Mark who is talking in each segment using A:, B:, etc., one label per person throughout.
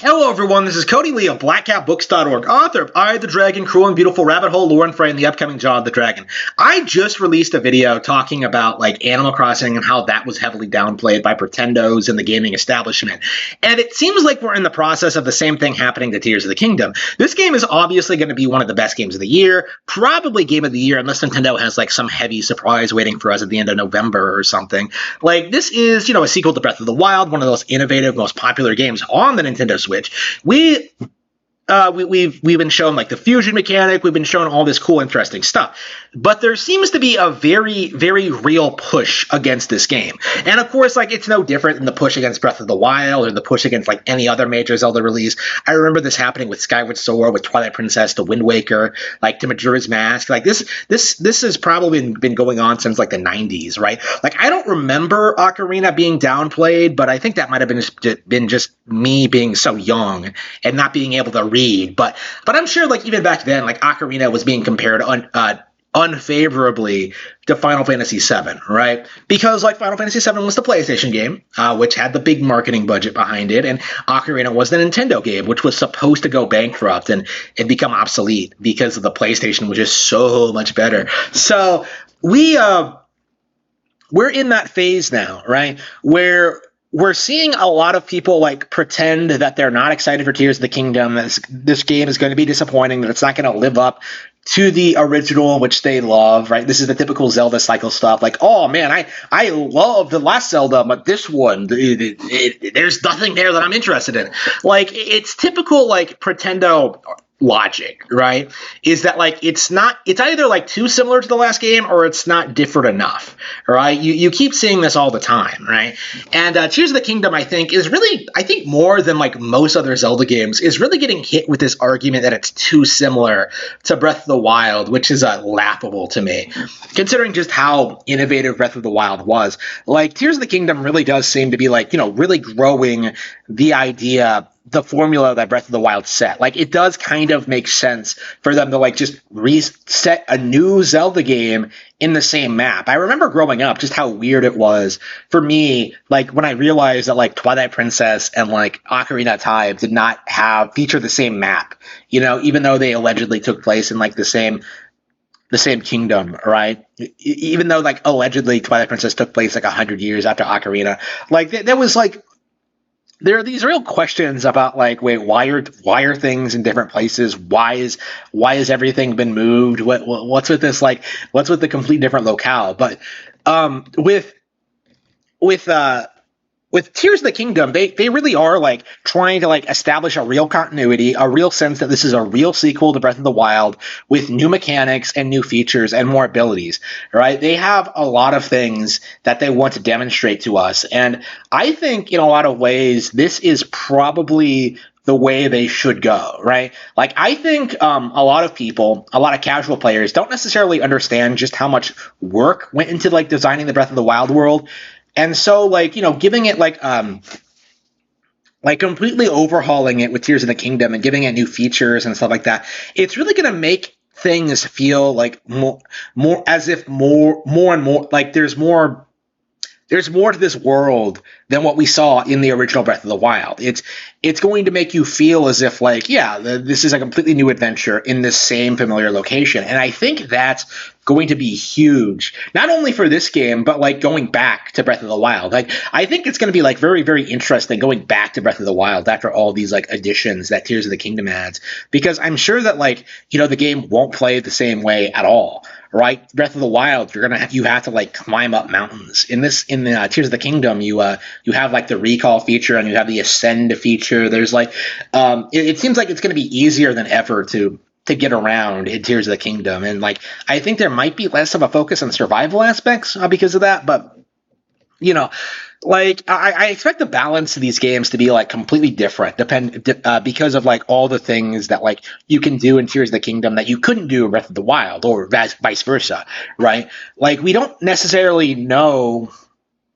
A: Hello, everyone. This is Cody Lee of BlackCatBooks.org, author of I, the Dragon, Cruel and Beautiful Rabbit Hole, Lore and Fray, and the upcoming Jaw of the Dragon. I just released a video talking about Animal Crossing and how that was heavily downplayed by Pretendos and the gaming establishment. And it seems like we're in the process of the same thing happening to Tears of the Kingdom. This game is obviously going to be one of the best games of the year, probably game of the year, unless Nintendo has some heavy surprise waiting for us at the end of November or something. This is, a sequel to Breath of the Wild, one of those innovative, most popular games on the Nintendo Switch. We've been shown the fusion mechanic. We've been shown all this cool, interesting stuff. But there seems to be a very, very real push against this game. And of course, it's no different than the push against Breath of the Wild or the push against any other major Zelda release. I remember this happening with Skyward Sword, with Twilight Princess, to Wind Waker, to Majora's Mask. This has probably been going on since the 90s, right? I don't remember Ocarina being downplayed, but I think that might have been just me being so young and not being able to read. But I'm sure even back then, Ocarina was being compared unfavorably to Final Fantasy VII, right? Because Final Fantasy VII was the PlayStation game, which had the big marketing budget behind it, and Ocarina was the Nintendo game, which was supposed to go bankrupt and become obsolete because the PlayStation was just so much better. So we're in that phase now, right? Where we're seeing a lot of people pretend that they're not excited for Tears of the Kingdom, that this game is going to be disappointing, that it's not going to live up to the original, which they love, right? This is the typical Zelda cycle stuff. Oh man, I love the last Zelda, but this one, there's nothing there that I'm interested in. It's typical Pretendo logic, right? Is that it's either too similar to the last game or it's not different enough, right? You keep seeing this all the time, right? And Tears of the Kingdom, I think more than most other Zelda games, is really getting hit with this argument that it's too similar to Breath of the Wild, which is laughable to me, considering just how innovative Breath of the Wild was. Tears of the Kingdom really does seem to be really growing the formula that Breath of the Wild set. It does kind of make sense for them to just reset a new Zelda game in the same map. I remember growing up just how weird it was for me, when I realized that Twilight Princess and Ocarina of Time did not feature the same map, even though they allegedly took place in the same kingdom, right? Even though allegedly Twilight Princess took place 100 years after Ocarina. There was there are these real questions about wait, why are things in different places? Why has everything been moved? What's with this what's with the complete different locale? But with Tears of the Kingdom, they really are trying to establish a real continuity, a real sense that this is a real sequel to Breath of the Wild with new mechanics and new features and more abilities, right? They have a lot of things that they want to demonstrate to us. And I think in a lot of ways, this is probably the way they should go, right? I think a lot of people, a lot of casual players don't necessarily understand just how much work went into designing the Breath of the Wild world. And so, giving it, completely overhauling it with Tears of the Kingdom and giving it new features and stuff like that, it's really going to make things feel more as if more and more, there's more to this world than what we saw in the original Breath of the Wild. It's going to make you feel as if this is a completely new adventure in this same familiar location. And I think that's going to be huge, not only for this game, but going back to Breath of the Wild. I think it's going to be very, very interesting going back to Breath of the Wild after all these additions that Tears of the Kingdom adds, because I'm sure that the game won't play the same way at all. Right, Breath of the Wild, you have to climb up mountains. In the Tears of the Kingdom, you have the recall feature and you have the ascend feature. There's it seems like it's going to be easier than ever to get around in Tears of the Kingdom, and I think there might be less of a focus on survival aspects because of that, but I expect the balance of these games to be completely different, because of all the things that you can do in Tears of the Kingdom that you couldn't do in Breath of the Wild, or vice versa, right? We don't necessarily know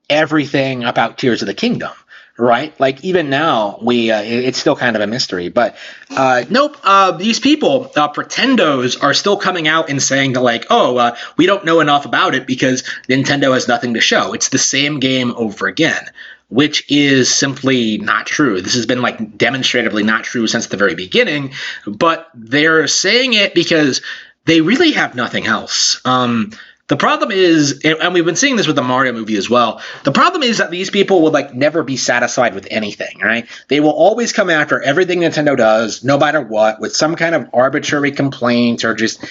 A: everything about Tears of the Kingdom, right? Even now, it's still kind of a mystery. But nope, these people, Pretendos, are still coming out and saying that we don't know enough about it because Nintendo has nothing to show. It's the same game over again. which is simply not true. This has been like demonstratively not true since the very beginning, but they're saying it because they really have nothing else. The problem is, and we've been seeing this with the Mario movie as well, the problem is that these people would like never be satisfied with anything, right? They will always come after everything Nintendo does, no matter what, with some kind of arbitrary complaint or just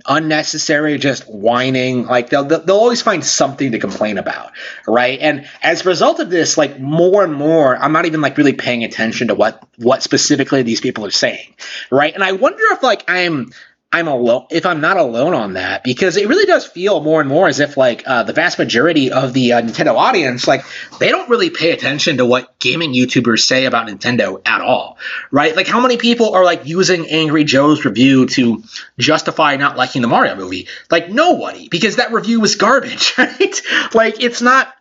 A: unnecessary just whining. Like they'll always find something to complain about, right? And as a result of this, like more and more, I'm not even like really paying attention to what specifically these people are saying, right? And I wonder if like I'm alone, if I'm not alone on that, because it really does feel more and more as if like the vast majority of the Nintendo audience, like they don't really pay attention to what gaming YouTubers say about Nintendo at all, right? Like how many people are like using Angry Joe's review to justify not liking the Mario movie? Like nobody, because that review was garbage, right? Like it's not.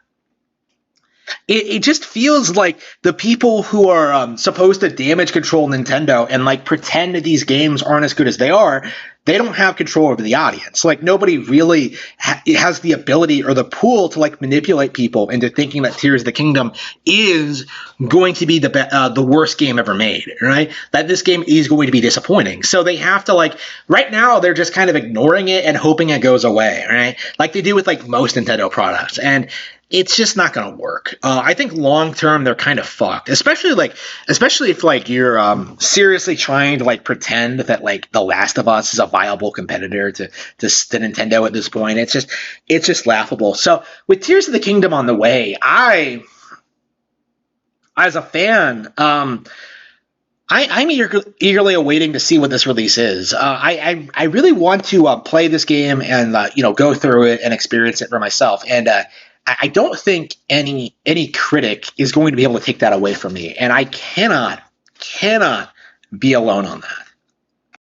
A: It just feels like the people who are supposed to damage control Nintendo and like pretend that these games aren't as good as they are, they don't have control over the audience. Like nobody really has the ability or the pool to like manipulate people into thinking that Tears of the Kingdom is going to be the worst game ever made, right? That this game is going to be disappointing. So they have to like right now they're just kind of ignoring it and hoping it goes away, right? Like they do with like most Nintendo products, and it's just not going to work. I think long term they're kind of fucked, especially if like you're seriously trying to like pretend that like The Last of Us is a viable competitor to Nintendo at this point. It's just laughable. So with Tears of the Kingdom on the way, as a fan, I'm eagerly awaiting to see what this release is. I really want to play this game and go through it and experience it for myself. And I don't think any critic is going to be able to take that away from me, and I cannot be alone on that.